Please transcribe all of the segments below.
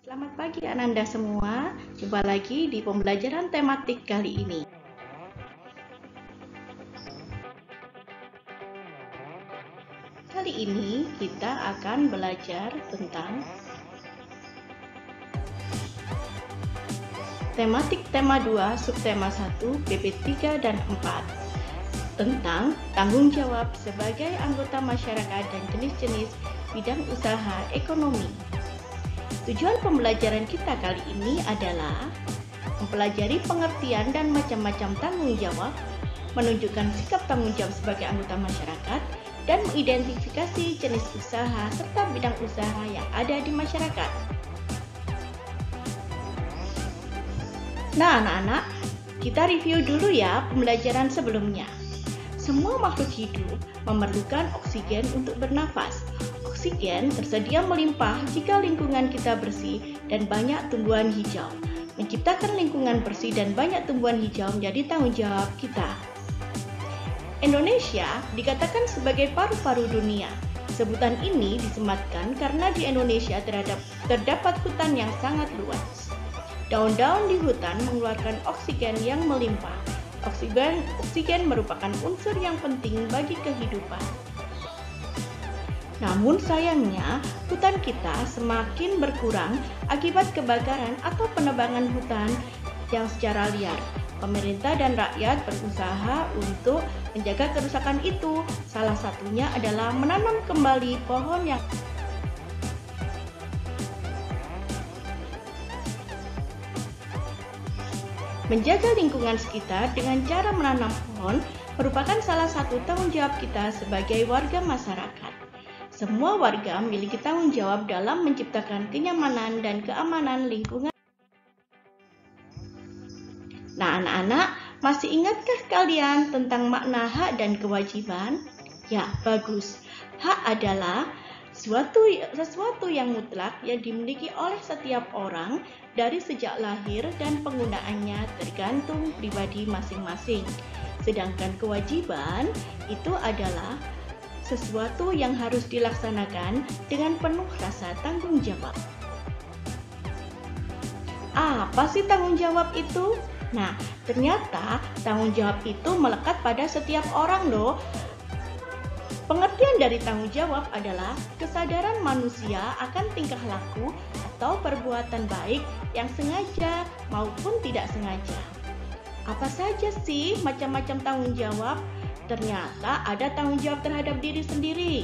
Selamat pagi Ananda semua, jumpa lagi di pembelajaran tematik kali ini. Kali ini kita akan belajar tentang tematik tema 2, subtema 1, PP 3 dan 4 tentang tanggung jawab sebagai anggota masyarakat dan jenis-jenis bidang usaha ekonomi. Tujuan pembelajaran kita kali ini adalah mempelajari pengertian dan macam-macam tanggung jawab, menunjukkan sikap tanggung jawab sebagai anggota masyarakat, dan mengidentifikasi jenis usaha serta bidang usaha yang ada di masyarakat. Nah, anak-anak, kita review dulu ya pembelajaran sebelumnya. Semua makhluk hidup memerlukan oksigen untuk bernafas. Oksigen tersedia melimpah jika lingkungan kita bersih dan banyak tumbuhan hijau. Menciptakan lingkungan bersih dan banyak tumbuhan hijau menjadi tanggung jawab kita. Indonesia dikatakan sebagai paru-paru dunia. Sebutan ini disematkan karena di Indonesia terdapat hutan yang sangat luas. Daun-daun di hutan mengeluarkan oksigen yang melimpah. Oksigen merupakan unsur yang penting bagi kehidupan. Namun sayangnya, hutan kita semakin berkurang akibat kebakaran atau penebangan hutan yang secara liar. Pemerintah dan rakyat berusaha untuk menjaga kerusakan itu. Salah satunya adalah menanam kembali pohon yang menjaga lingkungan sekitar dengan cara menanam pohon merupakan salah satu tanggung jawab kita sebagai warga masyarakat. Semua warga memiliki tanggung jawab dalam menciptakan kenyamanan dan keamanan lingkungan. Nah, anak-anak, masih ingatkah kalian tentang makna hak dan kewajiban? Ya, bagus. Hak adalah sesuatu yang mutlak yang dimiliki oleh setiap orang dari sejak lahir dan penggunaannya tergantung pribadi masing-masing. Sedangkan kewajiban itu adalah sesuatu yang harus dilaksanakan dengan penuh rasa tanggung jawab. Apa sih tanggung jawab itu? Nah, ternyata tanggung jawab itu melekat pada setiap orang loh. Pengertian dari tanggung jawab adalah kesadaran manusia akan tingkah laku atau perbuatan baik yang sengaja maupun tidak sengaja. Apa saja sih macam-macam tanggung jawab? Ternyata ada tanggung jawab terhadap diri sendiri.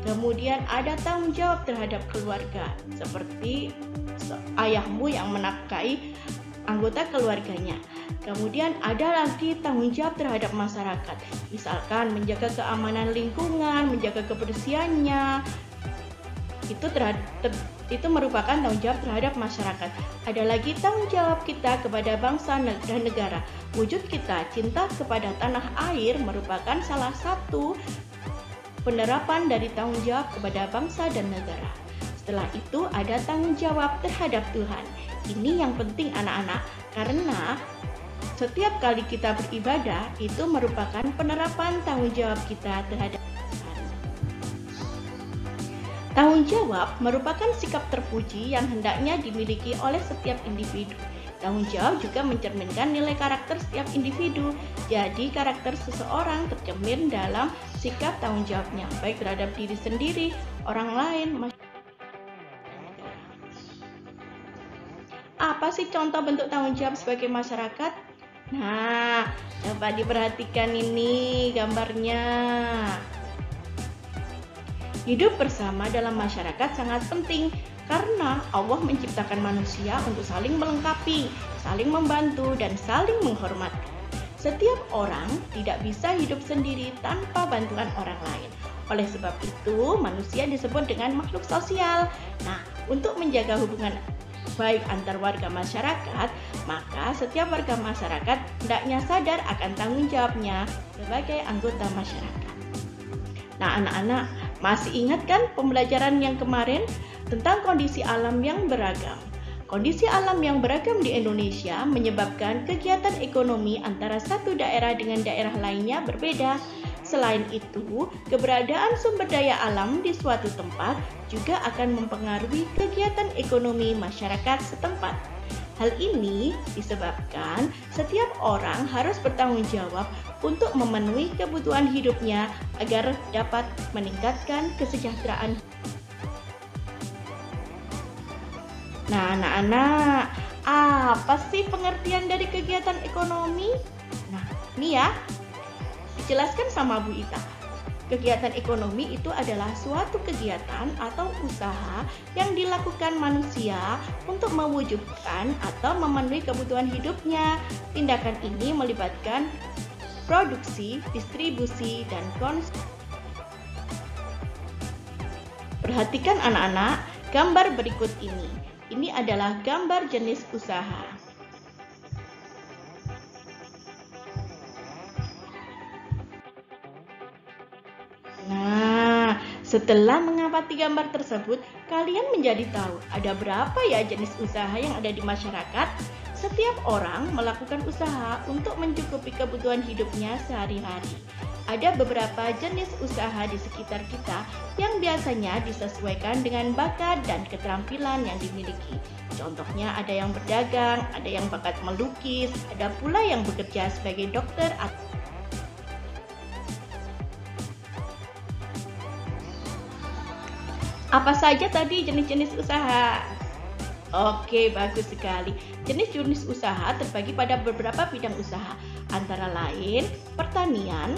Kemudian ada tanggung jawab terhadap keluarga, seperti ayahmu yang menafkahi anggota keluarganya. Kemudian ada lagi tanggung jawab terhadap masyarakat, misalkan menjaga keamanan lingkungan, menjaga kebersihannya. Itu merupakan tanggung jawab terhadap masyarakat. Ada lagi tanggung jawab kita kepada bangsa dan negara. Wujud kita cinta kepada tanah air merupakan salah satu penerapan dari tanggung jawab kepada bangsa dan negara. Setelah itu ada tanggung jawab terhadap Tuhan. Ini yang penting anak-anak, karena setiap kali kita beribadah itu merupakan penerapan tanggung jawab kita terhadap Tuhan. Tanggung jawab merupakan sikap terpuji yang hendaknya dimiliki oleh setiap individu. Tanggung jawab juga mencerminkan nilai karakter setiap individu. Jadi karakter seseorang tercermin dalam sikap tanggung jawabnya, baik terhadap diri sendiri, orang lain, masyarakat. Apa sih contoh bentuk tanggung jawab sebagai masyarakat? Nah, coba diperhatikan ini gambarnya. Hidup bersama dalam masyarakat sangat penting karena Allah menciptakan manusia untuk saling melengkapi, saling membantu, dan saling menghormati. Setiap orang tidak bisa hidup sendiri tanpa bantuan orang lain. Oleh sebab itu, manusia disebut dengan makhluk sosial. Nah, untuk menjaga hubungan baik antar warga masyarakat, maka setiap warga masyarakat hendaknya sadar akan tanggung jawabnya sebagai anggota masyarakat. Nah, anak-anak, masih ingat kan pembelajaran yang kemarin tentang kondisi alam yang beragam? Kondisi alam yang beragam di Indonesia menyebabkan kegiatan ekonomi antara satu daerah dengan daerah lainnya berbeda. Selain itu, keberadaan sumber daya alam di suatu tempat juga akan mempengaruhi kegiatan ekonomi masyarakat setempat. Hal ini disebabkan setiap orang harus bertanggung jawab untuk memenuhi kebutuhan hidupnya agar dapat meningkatkan kesejahteraan. Nah, anak-anak, apa sih pengertian dari kegiatan ekonomi? Nah, ini ya, dijelaskan sama Bu Ita. Kegiatan ekonomi itu adalah suatu kegiatan atau usaha yang dilakukan manusia untuk mewujudkan atau memenuhi kebutuhan hidupnya. Tindakan ini melibatkan produksi, distribusi, dan konsumsi. Perhatikan anak-anak, gambar berikut ini. Ini adalah gambar jenis usaha. Nah, setelah mengamati gambar tersebut, kalian menjadi tahu ada berapa ya jenis usaha yang ada di masyarakat. Setiap orang melakukan usaha untuk mencukupi kebutuhan hidupnya sehari-hari. Ada beberapa jenis usaha di sekitar kita yang biasanya disesuaikan dengan bakat dan keterampilan yang dimiliki. Contohnya ada yang berdagang, ada yang bakat melukis, ada pula yang bekerja sebagai dokter. Apa saja tadi jenis-jenis usaha? Oke, bagus sekali. Jenis-jenis usaha terbagi pada beberapa bidang usaha, antara lain pertanian,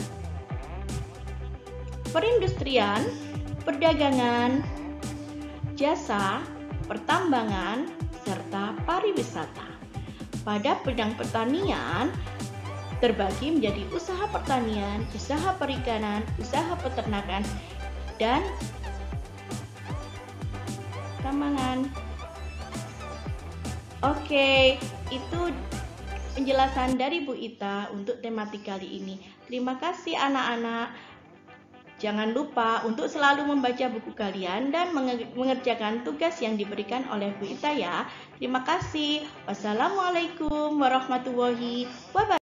perindustrian, perdagangan, jasa, pertambangan, serta pariwisata. Pada bidang pertanian, terbagi menjadi usaha pertanian, usaha perikanan, usaha peternakan, dan pertambangan. Oke, itu penjelasan dari Bu Ita untuk tematik kali ini. Terima kasih anak-anak. Jangan lupa untuk selalu membaca buku kalian dan mengerjakan tugas yang diberikan oleh Bu Ita ya. Terima kasih. Wassalamualaikum warahmatullahi wabarakatuh.